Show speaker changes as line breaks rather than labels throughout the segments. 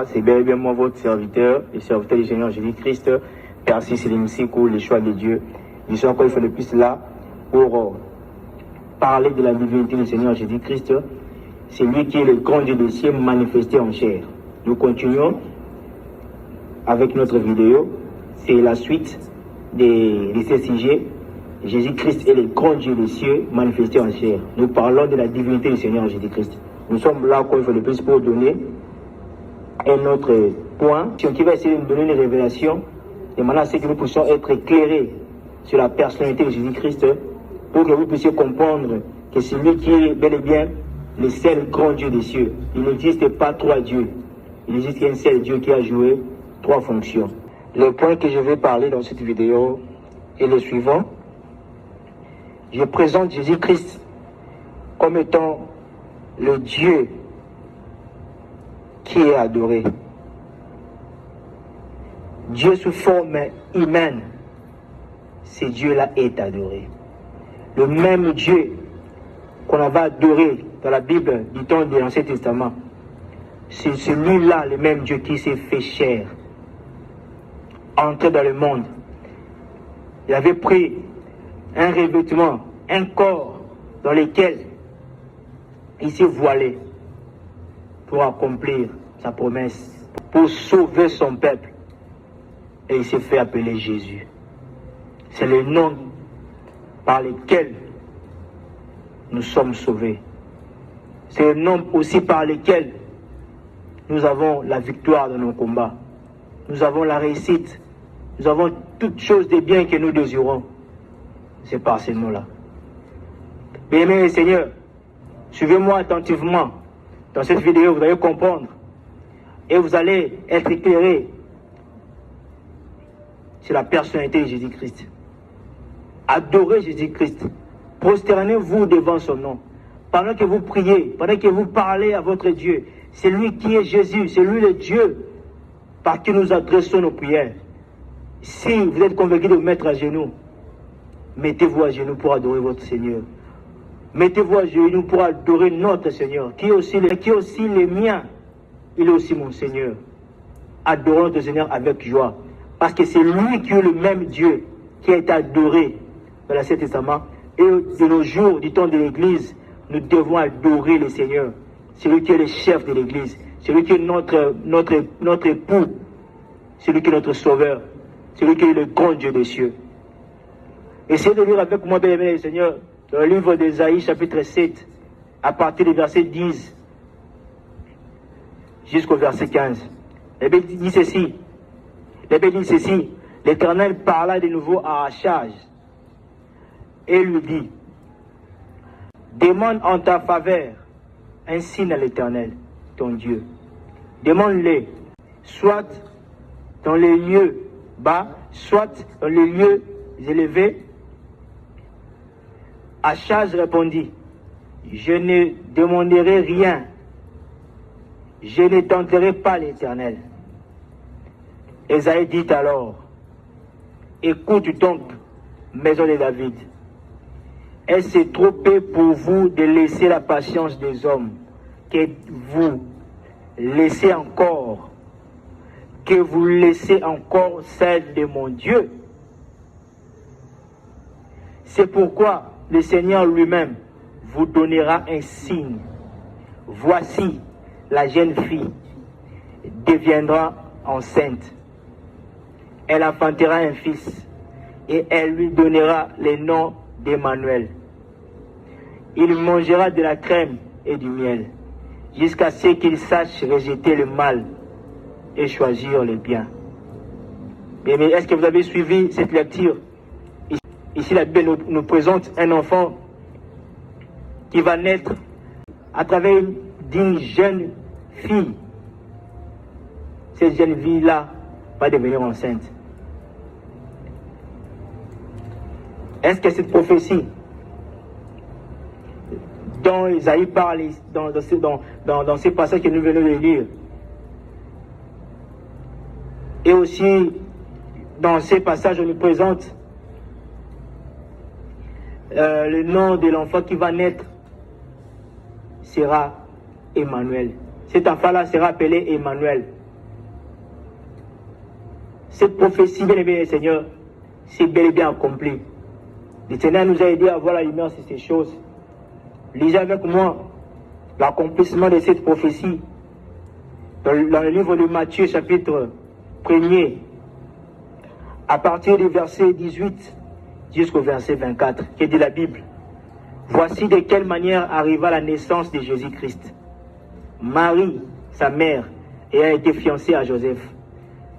C'est bel et bien moi, votre serviteur, le serviteur du Seigneur Jésus-Christ, Père Céline Sikou, le choix de Dieu. Je suis encore une fois de plus là pour parler de la divinité du Seigneur Jésus-Christ. C'est lui qui est le grand Dieu des cieux manifesté en chair. Nous continuons avec notre vidéo. C'est la suite de ces sujets. Jésus-Christ est le grand Dieu des cieux manifesté en chair. Nous parlons de la divinité du Seigneur Jésus-Christ. Nous sommes là encore une fois de plus pour donner un autre point qui va essayer de nous donner une révélation et maintenant c'est que nous puissions être éclairés sur la personnalité de Jésus-Christ pour que vous puissiez comprendre que c'est lui qui est bel et bien le seul grand Dieu des cieux. Il n'existe pas trois dieux. Il existe un seul Dieu qui a joué trois fonctions. Le point que je vais parler dans cette vidéo est le suivant. Je présente Jésus-Christ comme étant le Dieu qui est adoré. Dieu sous forme humaine, ce Dieu-là est adoré. Le même Dieu qu'on avait adoré dans la Bible du temps de l'Ancien Testament, c'est celui-là, le même Dieu qui s'est fait chair, entré dans le monde. Il avait pris un revêtement, un corps dans lequel il s'est voilé pour accomplir sa promesse, pour sauver son peuple. Et il s'est fait appeler Jésus. C'est le nom par lequel nous sommes sauvés. C'est le nom aussi par lequel nous avons la victoire dans nos combats. Nous avons la réussite. Nous avons toutes choses de bien que nous désirons. C'est par ce nom-là. Bien-aimés Seigneur, suivez-moi attentivement. Dans cette vidéo, vous allez comprendre et vous allez être éclairés sur la personnalité de Jésus-Christ. Adorez Jésus-Christ. Prosternez-vous devant son nom. Pendant que vous priez, pendant que vous parlez à votre Dieu, c'est lui qui est Jésus, c'est lui le Dieu par qui nous adressons nos prières. Si vous êtes convaincu de vous mettre à genoux, mettez-vous à genoux pour adorer votre Seigneur. Mettez-vous à genoux pour adorer notre Seigneur, qui est aussi le mien. Il est aussi mon Seigneur. Adorons notre Seigneur avec joie. Parce que c'est lui qui est le même Dieu qui a été adoré dans l'Ancien Testament. Et de nos jours, du temps de l'Église, nous devons adorer le Seigneur. C'est lui qui est le chef de l'Église. C'est lui qui est notre époux. C'est lui qui est notre sauveur. C'est lui qui est le grand Dieu des cieux. Essayez de lire avec moi, bien-aimés, Seigneur, dans le livre d'Ésaïe, chapitre 7, à partir du verset 10 jusqu'au verset 15. La Bible dit ceci. L'Éternel parla de nouveau à Achaz et lui dit, demande en ta faveur un signe à l'Éternel, ton Dieu. Demande-le, soit dans les lieux bas, soit dans les lieux élevés. Achaz répondit, je ne demanderai rien, je ne tenterai pas l'Éternel. Ésaïe dit alors, écoute donc, maison de David, est-ce trop peu pour vous de laisser la patience des hommes, que vous laissez encore celle de mon Dieu? C'est pourquoi le Seigneur lui-même vous donnera un signe. Voici, la jeune fille deviendra enceinte. Elle enfantera un fils et elle lui donnera le nom d'Emmanuel. Il mangera de la crème et du miel jusqu'à ce qu'il sache rejeter le mal et choisir le bien. Mais est-ce que vous avez suivi cette lecture? Ici, la Bible nous présente un enfant qui va naître à travers d'une jeune fille. Cette jeune fille-là va devenir enceinte. Est-ce que cette prophétie dont Isaïe parle dans ces passages que nous venons de lire, et aussi dans ces passages on nous présente le nom de l'enfant qui va naître sera Emmanuel. Cet enfant-là sera appelé Emmanuel. Cette prophétie, bien aimé Seigneur, c'est bel et bien accompli. Le Seigneur nous a aidés à voir la lumière sur ces choses. Lisez avec moi l'accomplissement de cette prophétie dans le livre de Matthieu, chapitre 1er, à partir du verset 18 jusqu'au verset 24, qui dit la Bible. Voici de quelle manière arriva la naissance de Jésus-Christ. Marie, sa mère, ayant été fiancée à Joseph,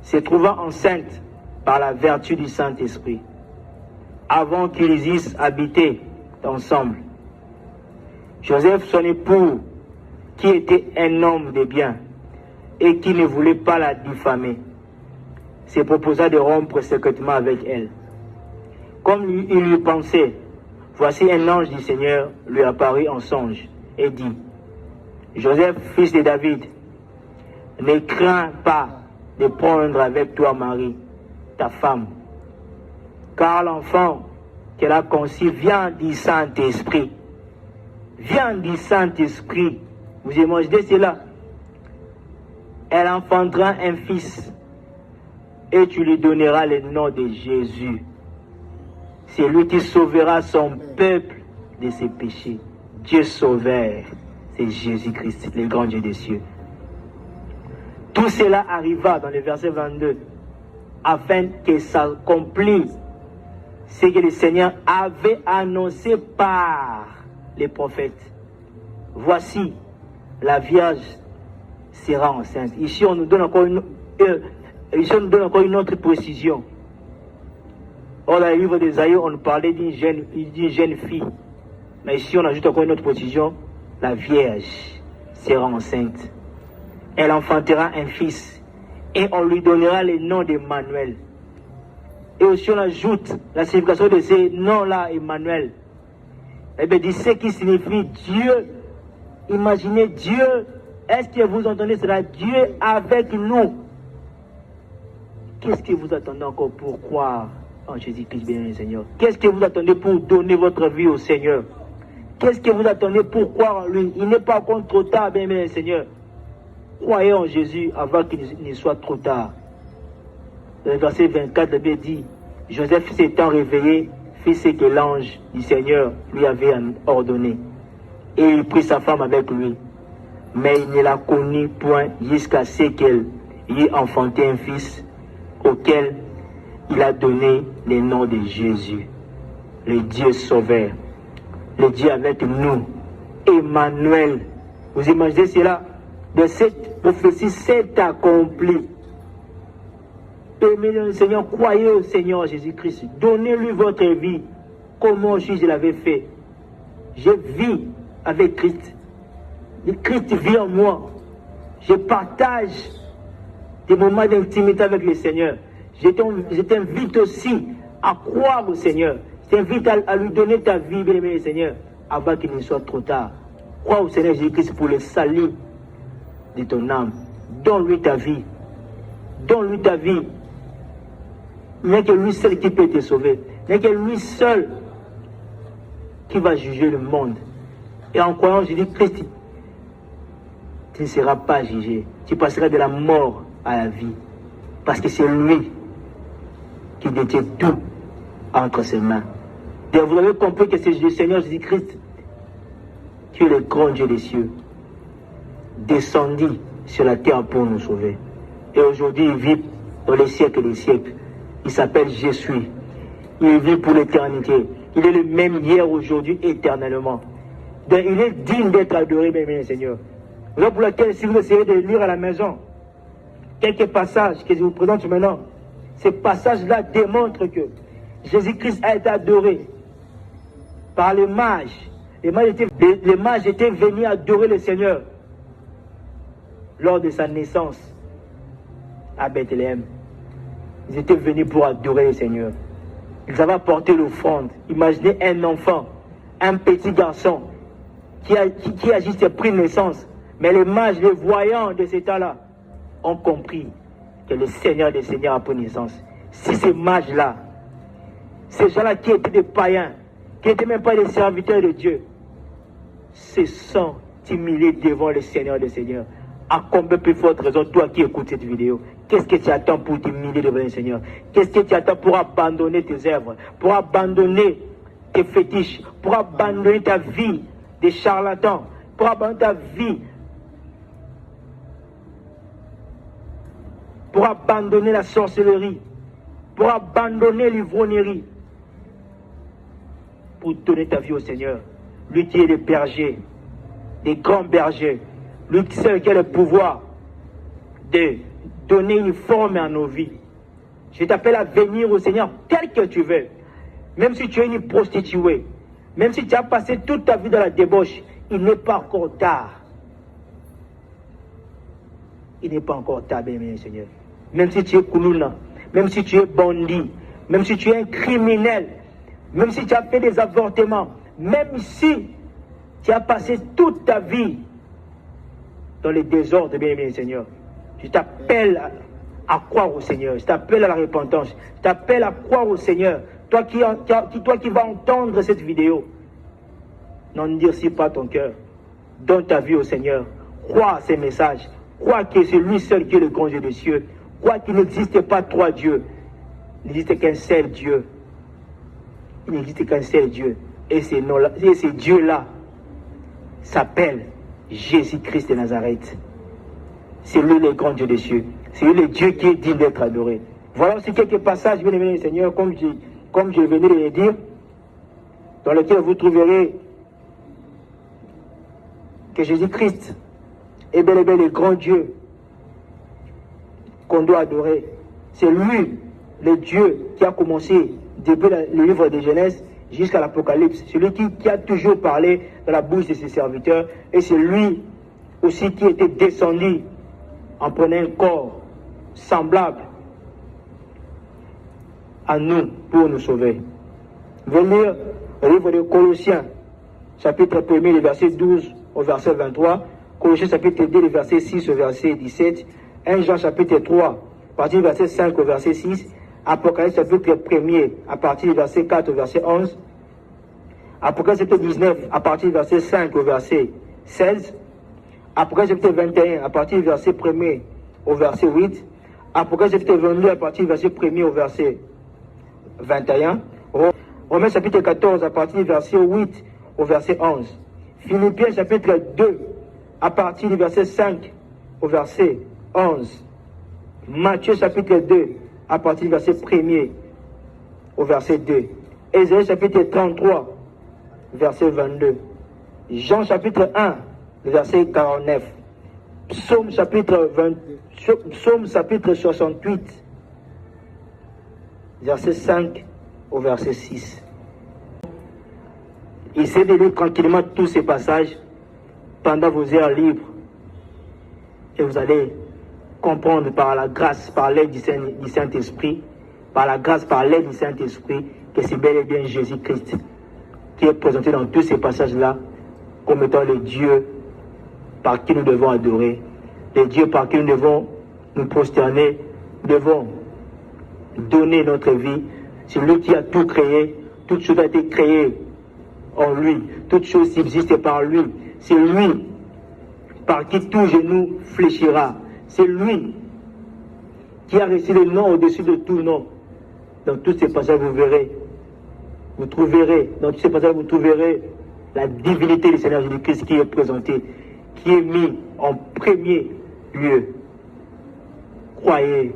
se trouvant enceinte par la vertu du Saint-Esprit, avant qu'ils eussent habité ensemble. Joseph, son époux, qui était un homme de bien et qui ne voulait pas la diffamer, se proposa de rompre secrètement avec elle. Comme il lui pensait, voici un ange du Seigneur lui apparut en songe et dit, Joseph, fils de David, ne crains pas de prendre avec toi Marie, ta femme, car l'enfant qu'elle a conçu vient du Saint-Esprit. Vient du Saint-Esprit. Vous imaginez cela? Elle enfantera un fils et tu lui donneras le nom de Jésus. C'est lui qui sauvera son peuple de ses péchés. Dieu sauveur, c'est Jésus-Christ, le grand Dieu des cieux. Tout cela arriva dans le verset 22 afin que s'accomplisse ce que le Seigneur avait annoncé par les prophètes. Voici, la Vierge sera enceinte. Ici, on nous donne encore une autre précision. Or, dans le livre d'Ésaïe, on parlait d'une jeune fille. Mais ici, on ajoute encore une autre précision. La Vierge sera enceinte. Elle enfantera un fils. Et on lui donnera le nom d'Emmanuel. Et aussi, on ajoute la signification de ces noms-là, Emmanuel. Eh bien, dit ce qui signifie Dieu. Imaginez Dieu. Est-ce que vous entendez cela? Dieu avec nous. Qu'est-ce que vous attendez encore pour croire en Jésus-Christ, bien Seigneur? Qu'est-ce que vous attendez pour donner votre vie au Seigneur? Qu'est-ce que vous attendez pour croire en lui? Il n'est pas encore trop tard, bien Seigneur. Croyez en Jésus avant qu'il ne soit trop tard. Le verset 24, la Bible dit, Joseph s'étant réveillé, fit ce que l'ange du Seigneur lui avait ordonné. Et il prit sa femme avec lui. Mais il ne la connut point jusqu'à ce qu'elle y ait enfanté un fils auquel il a donné le nom de Jésus, le Dieu sauveur, le Dieu avec nous, Emmanuel. Vous imaginez cela? De cette prophétie, c'est accompli. Aimez le Seigneur, croyez au Seigneur Jésus-Christ, donnez-lui votre vie, comme moi aussi je l'avais fait. Je vis avec Christ. Le Christ vit en moi. Je partage des moments d'intimité avec le Seigneur. Je t'invite aussi à croire au Seigneur. Je t'invite à lui donner ta vie, bien-aimé Seigneur, avant qu'il ne soit trop tard. Crois au Seigneur Jésus-Christ pour le salut de ton âme. Donne-lui ta vie. Donne-lui ta vie. Il n'y a que lui seul qui peut te sauver. Il n'y a que lui seul qui va juger le monde. Et en croyant en Jésus-Christ, tu ne seras pas jugé. Tu passeras de la mort à la vie. Parce que c'est lui qui détient tout entre ses mains. Et vous avez compris que c'est le Seigneur Jésus-Christ qui est le grand Dieu des cieux, descendu sur la terre pour nous sauver. Et aujourd'hui, il vit dans les siècles des siècles. Il s'appelle Jésus. Il vit pour l'éternité. Il est le même hier, aujourd'hui, éternellement. Donc, il est digne d'être adoré, bien Seigneur. Voilà pour laquelle, si vous essayez de lire à la maison quelques passages que je vous présente maintenant, ces passages-là démontrent que Jésus-Christ a été adoré par les mages. Les mages étaient venus adorer le Seigneur lors de sa naissance à Bethléem. Ils étaient venus pour adorer le Seigneur. Ils avaient apporté l'offrande. Imaginez un enfant, un petit garçon qui a juste pris naissance. Mais les mages, les voyants de cet temps-là, ont compris que le Seigneur des Seigneurs a pris naissance. Si ces mages-là, ces gens-là qui étaient des païens, qui n'étaient même pas des serviteurs de Dieu, se sont humiliés devant le Seigneur des Seigneurs, À combien plus forte raison, toi qui écoutes cette vidéo, qu'est-ce que tu attends pour t'humilier devant le Seigneur? Qu'est-ce que tu attends pour abandonner tes œuvres, pour abandonner tes fétiches, pour abandonner ta vie de charlatan, pour abandonner ta vie, pour abandonner la sorcellerie, pour abandonner l'ivrognerie, pour donner ta vie au Seigneur? Lui qui est le berger, des grands bergers, lui seul qui a le pouvoir de donner une forme à nos vies. Je t'appelle à venir au Seigneur tel que tu veux. Même si tu es une prostituée, même si tu as passé toute ta vie dans la débauche, il n'est pas encore tard. Il n'est pas encore tard, bien-aimé Seigneur. Même si tu es koulouna, même si tu es bandit, même si tu es un criminel, même si tu as fait des avortements, même si tu as passé toute ta vie dans les désordres, bien-aimé Seigneur, je t'appelle à croire au Seigneur, je t'appelle à la repentance, je t'appelle à croire au Seigneur. Toi qui vas entendre cette vidéo, n'endurcis pas ton cœur, donne ta vie au Seigneur, crois à ces messages, crois que c'est lui seul qui est le grand Dieu des cieux, crois qu'il n'existe pas trois dieux, il n'existe qu'un seul Dieu, il n'existe qu'un seul Dieu, et ce Dieu-là s'appelle Jésus-Christ de Nazareth. C'est lui le grand Dieu des cieux. C'est lui le Dieu qui est digne d'être adoré. Voilà aussi quelques passages, bien aimé Seigneur, comme je venais de le dire, dans lesquels vous trouverez que Jésus-Christ est bel et bien le grand Dieu qu'on doit adorer. C'est lui, le Dieu qui a commencé depuis le livre de Genèse jusqu'à l'Apocalypse. Celui qui a toujours parlé dans la bouche de ses serviteurs. Et c'est lui aussi qui était descendu en prenant un corps semblable à nous pour nous sauver. Venez lire le livre de Colossiens, chapitre 1, le verset 12 au verset 23. Colossiens chapitre 2, le verset 6 au verset 17. 1 Jean chapitre 3, à partir du verset 5 au verset 6. Apocalypse chapitre 1er, à partir du verset 4 au verset 11. Apocalypse chapitre 19, à partir du verset 5 au verset 16. Apocalypse chapitre 21, à partir du verset 1er au verset 8. Apocalypse chapitre 22, à partir du verset 1er au verset 21. Romains chapitre 14, à partir du verset 8 au verset 11. Philippiens chapitre 2, à partir du verset 5 au verset 11. Matthieu chapitre 2, à partir du verset 1er au verset 2. Ésaïe chapitre 33, verset 22. Jean chapitre 1, verset 49. Psaume chapitre 68, verset 5 au verset 6. Essayez de lire tranquillement tous ces passages pendant vos heures libres. Et vous allez comprendre par la grâce, par l'aide du Saint-Esprit, par la grâce, par l'aide du Saint-Esprit, que c'est bel et bien Jésus-Christ qui est présenté dans tous ces passages-là comme étant le Dieu par qui nous devons adorer, le Dieu par qui nous devons nous prosterner, nous devons donner notre vie. C'est lui qui a tout créé, toute chose a été créée en lui, toute chose subsiste par lui. C'est lui par qui tout genou fléchira. C'est lui qui a reçu le nom au-dessus de tout nom. Dans tous ces passages, vous trouverez, dans tous ces passages, vous trouverez la divinité du Seigneur Jésus-Christ qui est présentée, qui est mis en premier lieu. Croyez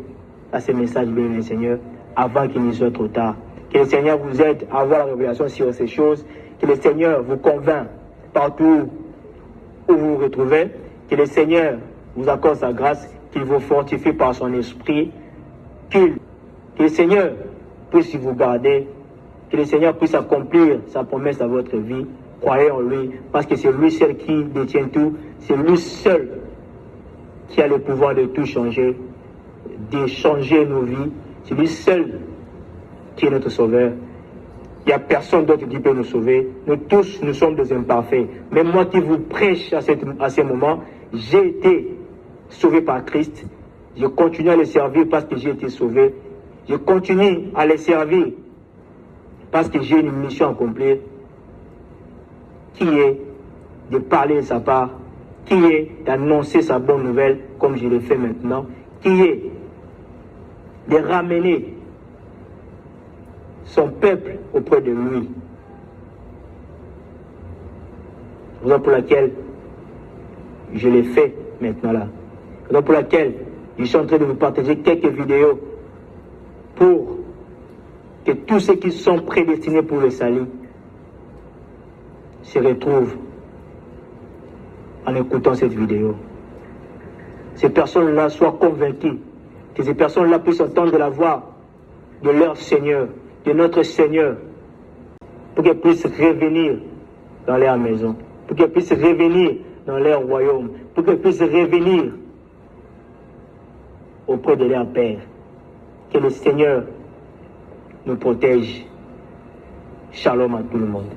à ces messages, bien Seigneur, avant qu'il ne soit trop tard. Que le Seigneur vous aide à avoir la révélation sur ces choses. Que le Seigneur vous convainc partout où vous vous retrouvez. Que le Seigneur vous accorde sa grâce, qu'il vous fortifie par son esprit. Que le Seigneur puisse vous garder. Que le Seigneur puisse accomplir sa promesse à votre vie. Croyez en lui, parce que c'est lui seul qui détient tout. C'est lui seul qui a le pouvoir de tout changer, de changer nos vies. C'est lui seul qui est notre sauveur. Il n'y a personne d'autre qui peut nous sauver. Nous tous, nous sommes des imparfaits. Même moi qui vous prêche à ce moment, j'ai été sauvé par Christ. Je continue à le servir parce que j'ai été sauvé. Je continue à le servir parce que j'ai une mission à accomplir, qui est de parler de sa part, qui est d'annoncer sa bonne nouvelle, comme je le fais maintenant, qui est de ramener son peuple auprès de lui. C'est la raison pour laquelle je l'ai fait maintenant là. C'est la raison pour laquelle je suis en train de vous partager quelques vidéos pour que tous ceux qui sont prédestinés pour le salut se retrouvent en écoutant cette vidéo. Ces personnes-là soient convaincues, que ces personnes-là puissent entendre la voix de leur Seigneur, de notre Seigneur, pour qu'elles puissent revenir dans leur maison, pour qu'elles puissent revenir dans leur royaume, pour qu'elles puissent revenir auprès de leur Père. Que le Seigneur nous protège. Shalom à tout le monde.